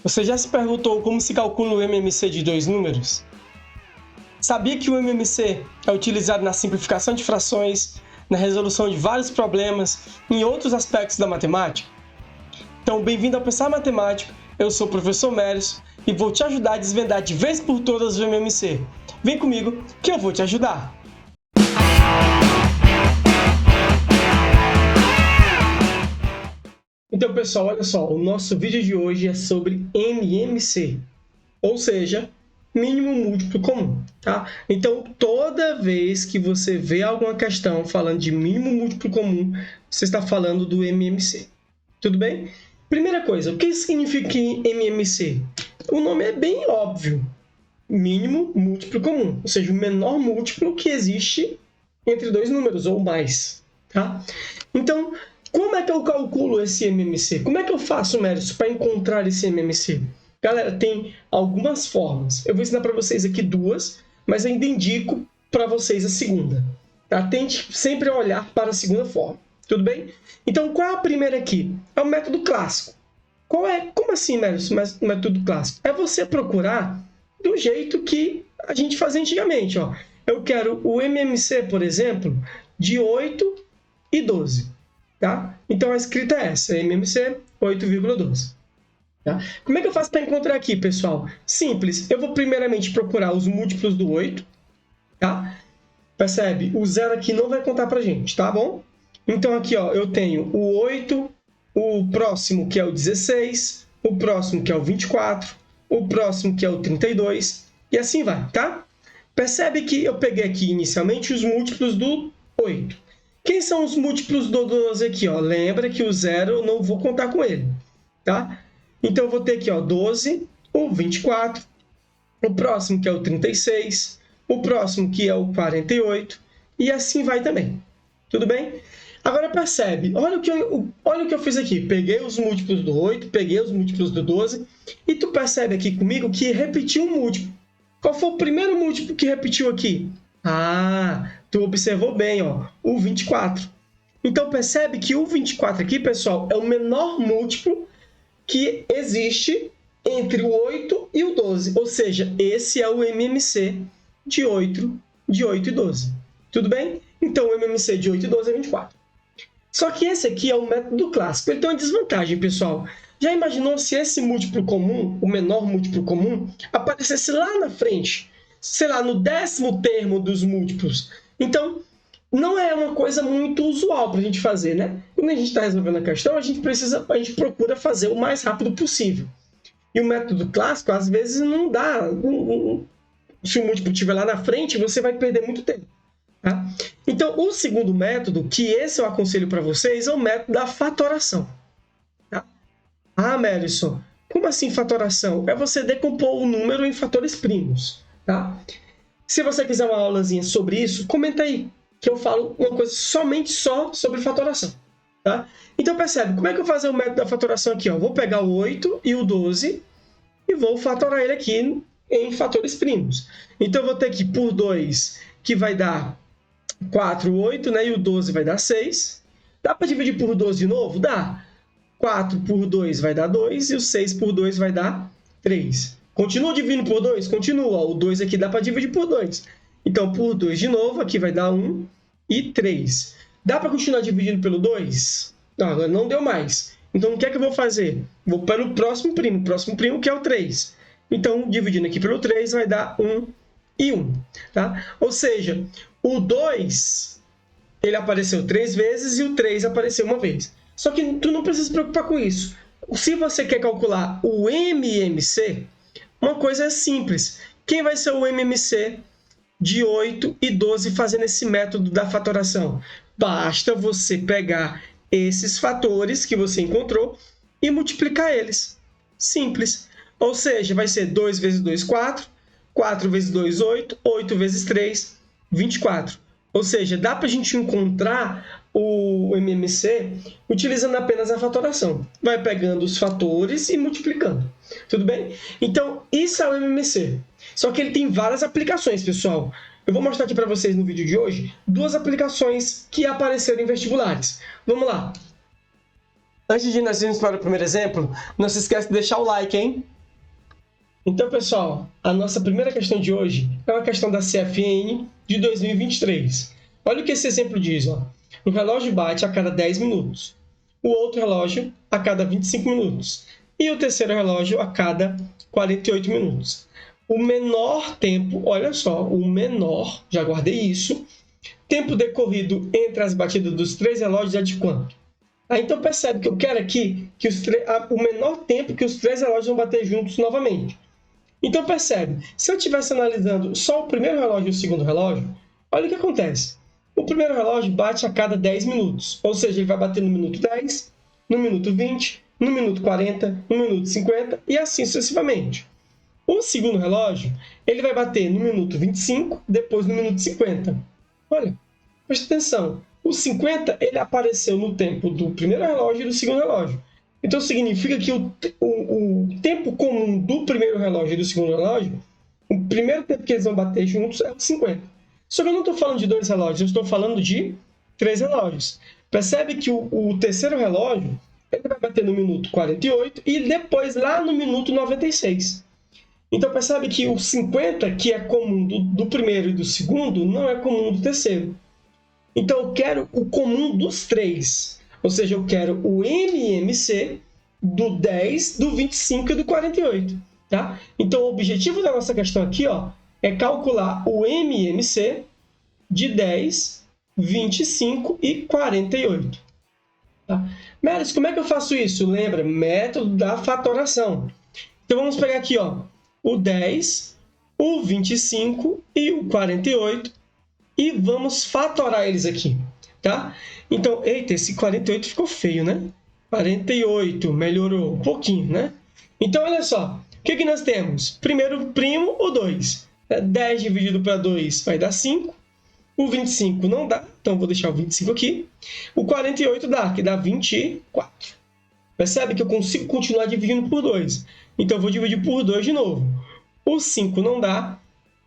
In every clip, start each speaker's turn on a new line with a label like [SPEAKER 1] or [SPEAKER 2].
[SPEAKER 1] Você já se perguntou como se calcula o MMC de dois números? Sabia que o MMC é utilizado na simplificação de frações, na resolução de vários problemas e em outros aspectos da matemática? Então, bem-vindo ao Pensar Matemático, eu sou o professor Mércio e vou te ajudar a desvendar de vez por todas o MMC. Vem comigo que eu vou te ajudar! Então, pessoal, olha só, o nosso vídeo de hoje é sobre MMC, ou seja, mínimo múltiplo comum, tá? Então, toda vez que você vê alguma questão falando de mínimo múltiplo comum, você está falando do MMC, tudo bem? Primeira coisa, o que significa MMC? O nome é bem óbvio, mínimo múltiplo comum, ou seja, o menor múltiplo que existe entre dois números ou mais, tá? Então, como é que eu calculo esse MMC? Como é que eu faço, Mércio, para encontrar esse MMC? Galera, tem algumas formas. Eu vou ensinar para vocês aqui duas, mas ainda indico para vocês a segunda. Tá? Tente sempre olhar para a segunda forma. Tudo bem? Então, qual é a primeira aqui? É o método clássico. Como assim, Mércio, o método clássico? É você procurar do jeito que a gente fazia antigamente. Ó. Eu quero o MMC, por exemplo, de 8 e 12. Tá? Então, a escrita é essa, MMC 8,12. Tá? Como é que eu faço para encontrar aqui, pessoal? Simples, eu vou primeiramente procurar os múltiplos do 8. Tá? Percebe? O zero aqui não vai contar para a gente, tá bom? Então, aqui ó, eu tenho o 8, o próximo que é o 16, o próximo que é o 24, o próximo que é o 32, e assim vai, tá? Percebe que eu peguei aqui inicialmente os múltiplos do 8. Quem são os múltiplos do 12 aqui? Ó? Lembra que o zero eu não vou contar com ele, tá? Então, eu vou ter aqui ó, 12, o 24, o próximo que é o 36, o próximo que é o 48, e assim vai também. Tudo bem? Agora, percebe, olha o que eu fiz aqui. Peguei os múltiplos do 8, peguei os múltiplos do 12, e tu percebe aqui comigo que repetiu um múltiplo. Qual foi o primeiro múltiplo que repetiu aqui? Ah, tu observou bem, ó, o 24. Então, percebe que o 24 aqui, pessoal, é o menor múltiplo que existe entre o 8 e o 12. Ou seja, esse é o MMC de 8 e 12. Tudo bem? Então, o MMC de 8 e 12 é 24. Só que esse aqui é o método clássico. Ele tem uma desvantagem, pessoal. Já imaginou se esse múltiplo comum, o menor múltiplo comum, aparecesse lá na frente? Sei lá, no 10º termo dos múltiplos. Então, não é uma coisa muito usual para a gente fazer, né? Quando a gente está resolvendo a questão, a gente procura fazer o mais rápido possível. E o método clássico, às vezes, não dá. Se o múltiplo estiver lá na frente, você vai perder muito tempo. Tá? Então, o segundo método, que esse eu aconselho para vocês, é o método da fatoração. Tá? Ah, Melison, como assim fatoração? É você decompor o número em fatores primos. Tá? Se você quiser uma aulazinha sobre isso, comenta aí, que eu falo uma coisa só sobre fatoração. Tá? Então, percebe, como é que eu vou fazer o método da fatoração aqui? Ó? Vou pegar o 8 e o 12 e vou fatorar ele aqui em fatores primos. Então, eu vou ter aqui por 2, que vai dar 4, 8, né? E o 12 vai dar 6. Dá para dividir por 12 de novo? Dá. 4 por 2 vai dar 2 e o 6 por 2 vai dar 3. Continua dividindo por 2? Continua. O 2 aqui dá para dividir por 2. Então, por 2 de novo, aqui vai dar 1 e 3. Dá para continuar dividindo pelo 2? Não, agora não deu mais. Então, o que é que eu vou fazer? Vou para o próximo primo que é o 3. Então, dividindo aqui pelo 3 vai dar 1 e 1. Tá? Ou seja, o 2 ele apareceu 3 vezes e o 3 apareceu uma vez. Só que tu não precisa se preocupar com isso. Se você quer calcular o MMC, uma coisa é simples. Quem vai ser o MMC de 8 e 12 fazendo esse método da fatoração? Basta você pegar esses fatores que você encontrou e multiplicar eles. Simples. Ou seja, vai ser 2 vezes 2, 4. 4 vezes 2, 8. 8 vezes 3, 24. Ou seja, dá para a gente encontrar o MMC utilizando apenas a fatoração. Vai pegando os fatores e multiplicando. Tudo bem? Então, isso é o MMC. Só que ele tem várias aplicações, pessoal. Eu vou mostrar aqui para vocês no vídeo de hoje duas aplicações que apareceram em vestibulares. Vamos lá. Antes de nós irmos para o primeiro exemplo, não se esqueça de deixar o like, hein? Então, pessoal, a nossa primeira questão de hoje é uma questão da CFN de 2023. Olha o que esse exemplo diz, ó. Um relógio bate a cada 10 minutos, o outro relógio a cada 25 minutos e o terceiro relógio a cada 48 minutos. O menor tempo, olha só, o menor, já guardei isso, tempo decorrido entre as batidas dos 3 relógios é de quanto? Então percebe que eu quero aqui que o menor tempo que os 3 relógios vão bater juntos novamente. Então percebe, se eu estivesse analisando só o primeiro relógio e o segundo relógio, olha o que acontece. O primeiro relógio bate a cada 10 minutos, ou seja, ele vai bater no minuto 10, no minuto 20, no minuto 40, no minuto 50 e assim sucessivamente. O segundo relógio, ele vai bater no minuto 25, depois no minuto 50. Olha, preste atenção, o 50 ele apareceu no tempo do primeiro relógio e do segundo relógio. Então significa que o tempo comum do primeiro relógio e do segundo relógio, o primeiro tempo que eles vão bater juntos é o 50. Só que eu não estou falando de 2 relógios, eu estou falando de 3 relógios. Percebe que o terceiro relógio ele vai bater no minuto 48 e depois lá no minuto 96. Então percebe que o 50, que é comum do primeiro e do segundo, não é comum do terceiro. Então eu quero o comum dos 3. Ou seja, eu quero o MMC do 10, do 25 e do 48. Tá? Então o objetivo da nossa questão aqui, ó, é calcular o MMC de 10, 25 e 48. Tá? Melis, como é que eu faço isso? Lembra? Método da fatoração. Então vamos pegar aqui, ó, o 10, o 25 e o 48 e vamos fatorar eles aqui. Tá? Então, eita, esse 48 ficou feio, né? 48, melhorou um pouquinho, né? Então, olha só, o que nós temos? Primeiro primo, o 2. 10 dividido para 2 vai dar 5. O 25 não dá, então vou deixar o 25 aqui. O 48 dá, que dá 24. Percebe que eu consigo continuar dividindo por 2. Então, eu vou dividir por 2 de novo. O 5 não dá,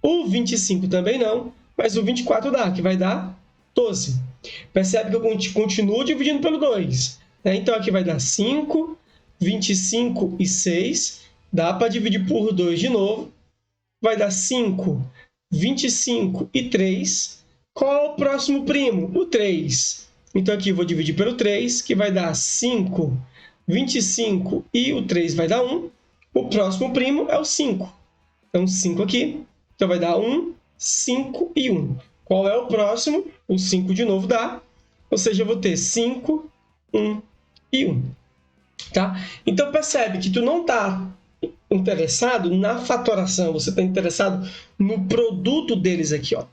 [SPEAKER 1] o 25 também não, mas o 24 dá, que vai dar 12. Percebe que eu continuo dividindo pelo 2. Né? Então, aqui vai dar 5, 25 e 6. Dá para dividir por 2 de novo. Vai dar 5, 25 e 3. Qual é o próximo primo? O 3. Então, aqui eu vou dividir pelo 3, que vai dar 5, 25 e o 3 vai dar 1. O próximo primo é o 5. Então, 5 aqui. Então, vai dar 1, 5 e 1. Qual é o próximo? O 5 de novo dá. Ou seja, eu vou ter 5, 1 e 1. Tá? Então, percebe que tu não está interessado na fatoração, você está interessado no produto deles aqui. Ó.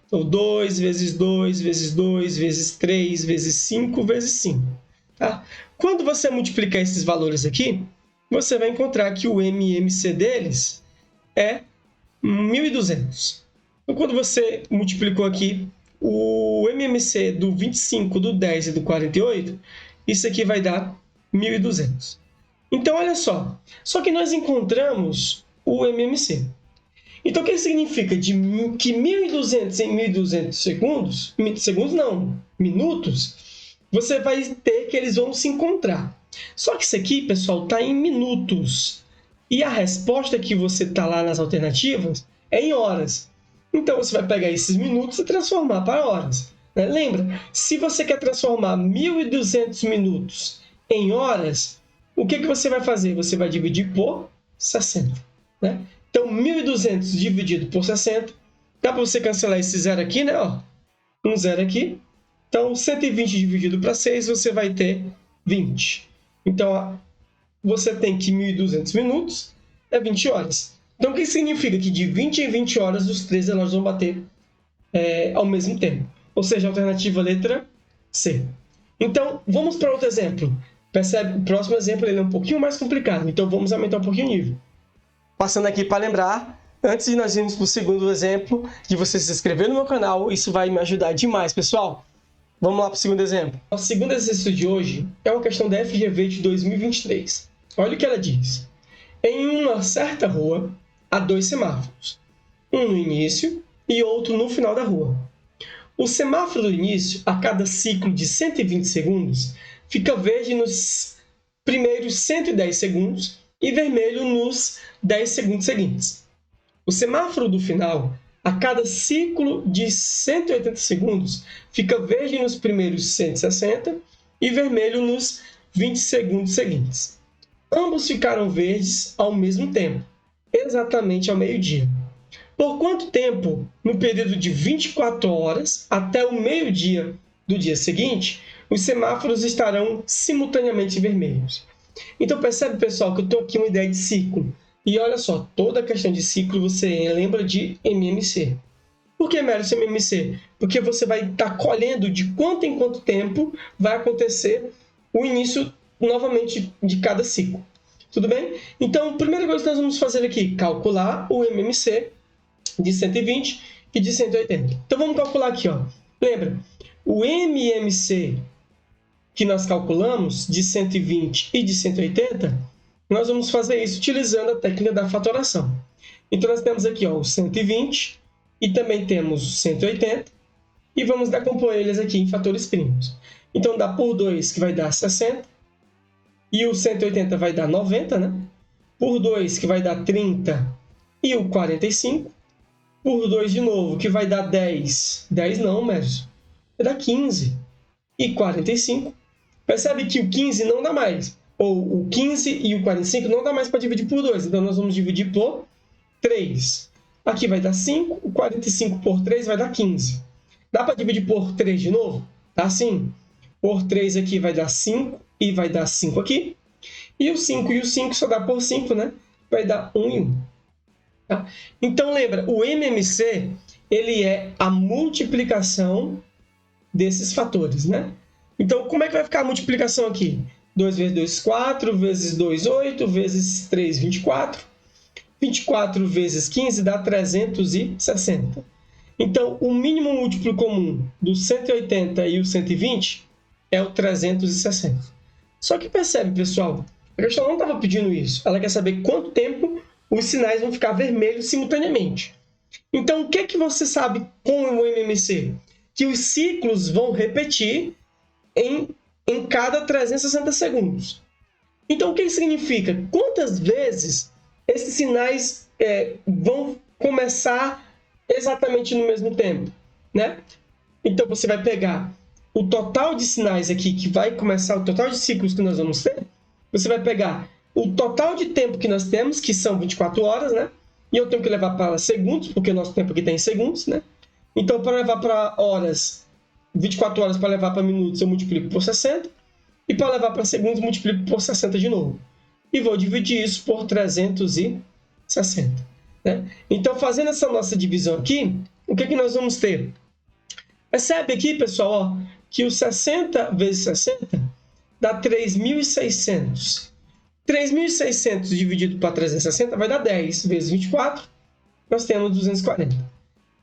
[SPEAKER 1] Então, 2 vezes 2 vezes 2 vezes 3 vezes 5 vezes 5. Tá? Quando você multiplicar esses valores aqui, você vai encontrar que o MMC deles é 1.200. Então, quando você multiplicou aqui o MMC do 25, do 10 e do 48, isso aqui vai dar 1.200. Então, olha só. Só que nós encontramos o MMC. Então, o que significa? Que 1.200 em 1.200 minutos, você vai ter que eles vão se encontrar. Só que isso aqui, pessoal, está em minutos. E a resposta que você está lá nas alternativas é em horas. Então, você vai pegar esses minutos e transformar para horas. Né? Lembra, se você quer transformar 1.200 minutos em horas, o que você vai fazer? Você vai dividir por 60. Né? Então, 1.200 dividido por 60, dá para você cancelar esse zero aqui, né? Ó, um zero aqui. Então, 120 dividido para 6, você vai ter 20. Então, você tem que 1.200 minutos é 20 horas. Então, o que significa? Que de 20 em 20 horas, os 3 relógios vão bater ao mesmo tempo. Ou seja, a alternativa letra C. Então, vamos para outro exemplo. Percebe? O próximo exemplo ele é um pouquinho mais complicado. Então, vamos aumentar um pouquinho o nível. Passando aqui para lembrar, antes de nós irmos para o segundo exemplo, de você se inscrever no meu canal, isso vai me ajudar demais, pessoal. Vamos lá para o segundo exemplo. O segundo exercício de hoje é uma questão da FGV de 2023. Olha o que ela diz. Em uma certa rua, há 2 semáforos, um no início e outro no final da rua. O semáforo do início, a cada ciclo de 120 segundos, fica verde nos primeiros 110 segundos e vermelho nos 10 segundos seguintes. O semáforo do final, a cada ciclo de 180 segundos, fica verde nos primeiros 160 e vermelho nos 20 segundos seguintes. Ambos ficaram verdes ao mesmo tempo, exatamente ao meio-dia. Por quanto tempo, no período de 24 horas até o meio-dia do dia seguinte, os semáforos estarão simultaneamente vermelhos? Então percebe, pessoal, que eu estou aqui uma ideia de ciclo. E olha só, toda a questão de ciclo você lembra de MMC. Por que, Mércio, MMC? Porque você vai estar colhendo de quanto em quanto tempo vai acontecer o início novamente de cada ciclo. Tudo bem? Então, a primeira coisa que nós vamos fazer aqui, calcular o MMC de 120 e de 180. Então, vamos calcular aqui. Ó. Lembra, o MMC que nós calculamos de 120 e de 180, nós vamos fazer isso utilizando a técnica da fatoração. Então, nós temos aqui ó, o 120 e também temos o 180 e vamos decompor eles aqui em fatores primos. Então, dá por 2, que vai dar 60, e o 180 vai dar 90, né? Por 2, que vai dar 30, e o 45. Por 2 de novo, que vai dar 10. 10 não, Mércio. Vai dar 15. E 45. Percebe que o 15 não dá mais. Ou o 15 e o 45 não dá mais para dividir por 2. Então, nós vamos dividir por 3. Aqui vai dar 5. O 45 por 3 vai dar 15. Dá para dividir por 3 de novo? Dá sim. Por 3 aqui vai dar 5 e vai dar 5 aqui. E o 5 e o 5 só dá por 5, né? Vai dar 1 e 1. Tá? Então, lembra, o MMC ele é a multiplicação desses fatores, né? Então, como é que vai ficar a multiplicação aqui? 2 vezes 2, 4, vezes 2, 8, vezes 3, 24. 24 vezes 15 dá 360. Então, o mínimo múltiplo comum do 180 e o 120 é o 360. Só que percebe, pessoal, a questão não estava pedindo isso. Ela quer saber quanto tempo os sinais vão ficar vermelhos simultaneamente. Então, o que é que você sabe com o MMC? Que os ciclos vão repetir em cada 360 segundos. Então, o que significa? Quantas vezes esses sinais vão começar exatamente no mesmo tempo, né? Então, você vai pegar o total de sinais aqui, que vai começar, o total de ciclos que nós vamos ter, você vai pegar o total de tempo que nós temos, que são 24 horas, né? E eu tenho que levar para segundos, porque o nosso tempo aqui tem segundos, né? Então, para levar para horas, 24 horas para levar para minutos, eu multiplico por 60. E para levar para segundos, multiplico por 60 de novo. E vou dividir isso por 360. Né? Então, fazendo essa nossa divisão aqui, o que nós vamos ter? Percebe aqui, pessoal, ó, que o 60 vezes 60 dá 3.600. 3.600 dividido para 360 vai dar 10 vezes 24, nós temos 240.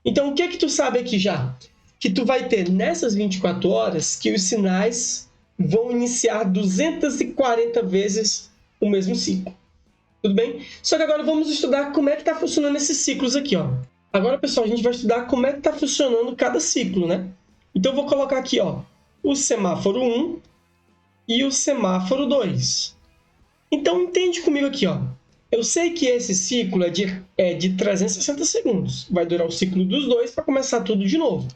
[SPEAKER 1] Então, o que tu sabe aqui já? Que tu vai ter nessas 24 horas que os sinais vão iniciar 240 vezes o mesmo ciclo. Tudo bem? Só que agora vamos estudar como é que está funcionando esses ciclos aqui. Ó. Agora, pessoal, a gente vai estudar como é que está funcionando cada ciclo, né? Então, eu vou colocar aqui ó, o semáforo 1 e o semáforo 2. Então, entende comigo aqui. Ó. Eu sei que esse ciclo é de 360 segundos. Vai durar o ciclo dos dois para começar tudo de novo.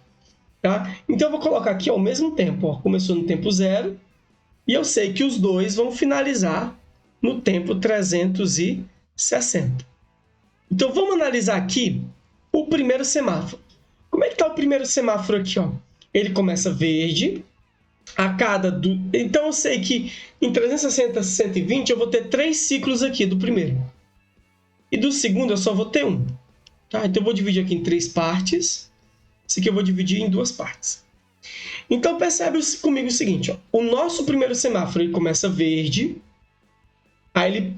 [SPEAKER 1] Tá? Então, eu vou colocar aqui ao mesmo tempo. Ó, começou no tempo 0. E eu sei que os dois vão finalizar no tempo 360. Então, vamos analisar aqui o primeiro semáforo. Como é que está o primeiro semáforo aqui? Ó? Ele começa verde. Então, eu sei que em 360, 120, eu vou ter 3 ciclos aqui do primeiro. E do segundo, eu só vou ter um. Tá? Então, eu vou dividir aqui em 3 partes. Esse aqui eu vou dividir em 2 partes. Então, percebe comigo o seguinte. Ó. O nosso primeiro semáforo ele começa verde. Aí ele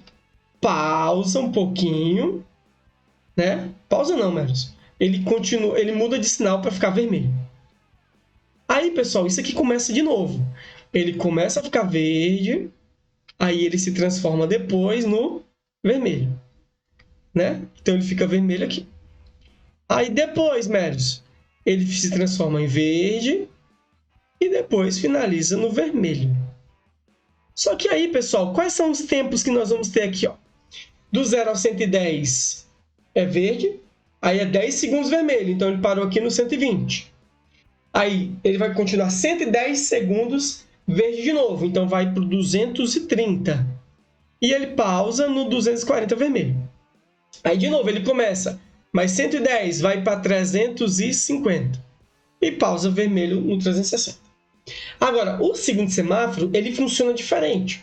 [SPEAKER 1] pausa um pouquinho. Né? Pausa não, Meros. Ele muda de sinal para ficar vermelho. Aí, pessoal, isso aqui começa de novo. Ele começa a ficar verde. Aí ele se transforma depois no vermelho. Né? Então, ele fica vermelho aqui. Aí, depois, Meros, ele se transforma em verde. E depois finaliza no vermelho. Só que aí, pessoal, quais são os tempos que nós vamos ter aqui? Ó? Do 0 ao 110 é verde, aí é 10 segundos vermelho, então ele parou aqui no 120. Aí ele vai continuar 110 segundos verde de novo, então vai para o 230. E ele pausa no 240 vermelho. Aí de novo ele começa, mais 110 vai para 350 e pausa vermelho no 360. Agora, o segundo semáforo, ele funciona diferente.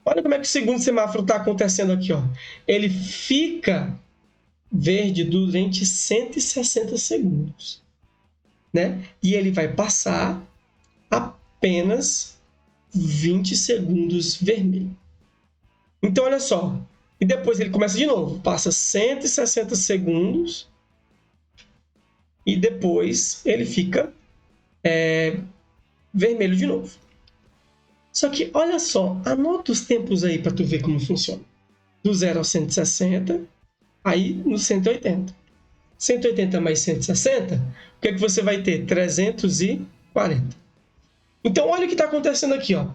[SPEAKER 1] Olha como é que o segundo semáforo está acontecendo aqui. Ó. Ele fica verde durante 160 segundos. Né? E ele vai passar apenas 20 segundos vermelho. Então, olha só. E depois ele começa de novo. Passa 160 segundos. E depois ele fica vermelho de novo. Só que, olha só. Anota os tempos aí para tu ver como funciona. Do 0 ao 160. Aí no 180. 180 mais 160. O que é que você vai ter? 340. Então, olha o que está acontecendo aqui. Ó.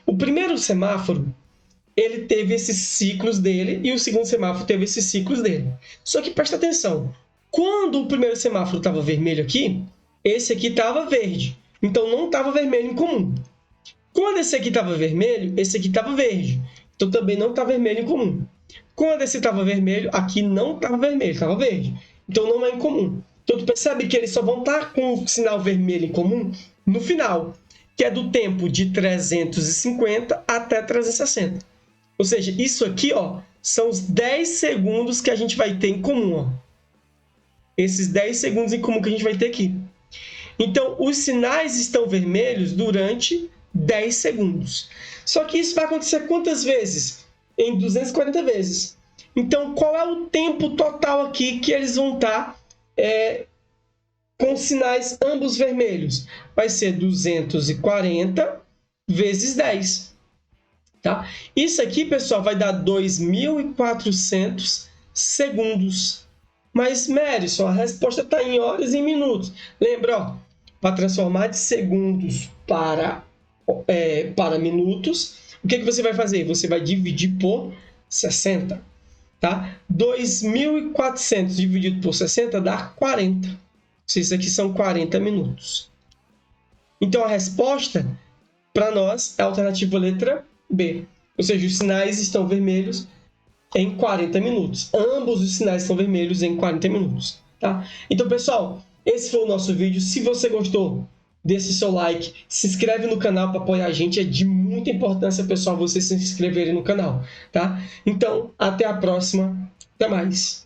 [SPEAKER 1] O primeiro semáforo, ele teve esses ciclos dele e o segundo semáforo teve esses ciclos dele. Só que presta atenção, quando o primeiro semáforo estava vermelho aqui, esse aqui estava verde. Então não estava vermelho em comum. Quando esse aqui estava vermelho, esse aqui estava verde. Então também não está vermelho em comum. Quando esse estava vermelho, aqui não estava vermelho, estava verde. Então não é em comum. Então tu percebe que eles só vão estar com o sinal vermelho em comum no final, que é do tempo de 350 até 360. Ou seja, isso aqui, ó, são os 10 segundos que a gente vai ter em comum. Ó. Esses 10 segundos em comum que a gente vai ter aqui. Então, os sinais estão vermelhos durante 10 segundos. Só que isso vai acontecer quantas vezes? Em 240 vezes. Então, qual é o tempo total aqui que eles vão estar com os sinais ambos vermelhos? Vai ser 240 vezes 10. Tá? Isso aqui, pessoal, vai dar 2.400 segundos. Mas, Merison, a resposta está em horas e minutos. Lembra, para transformar de segundos para minutos, o que você vai fazer? Você vai dividir por 60. Tá? 2.400 dividido por 60 dá 40. Isso aqui são 40 minutos. Então, a resposta para nós é a alternativa letra B. Ou seja, os sinais estão vermelhos em 40 minutos. Ambos os sinais estão vermelhos em 40 minutos. Tá? Então, pessoal, esse foi o nosso vídeo. Se você gostou, deixe seu like, se inscreve no canal para apoiar a gente. É de muita importância, pessoal, vocês se inscreverem no canal. Tá? Então, até a próxima. Até mais.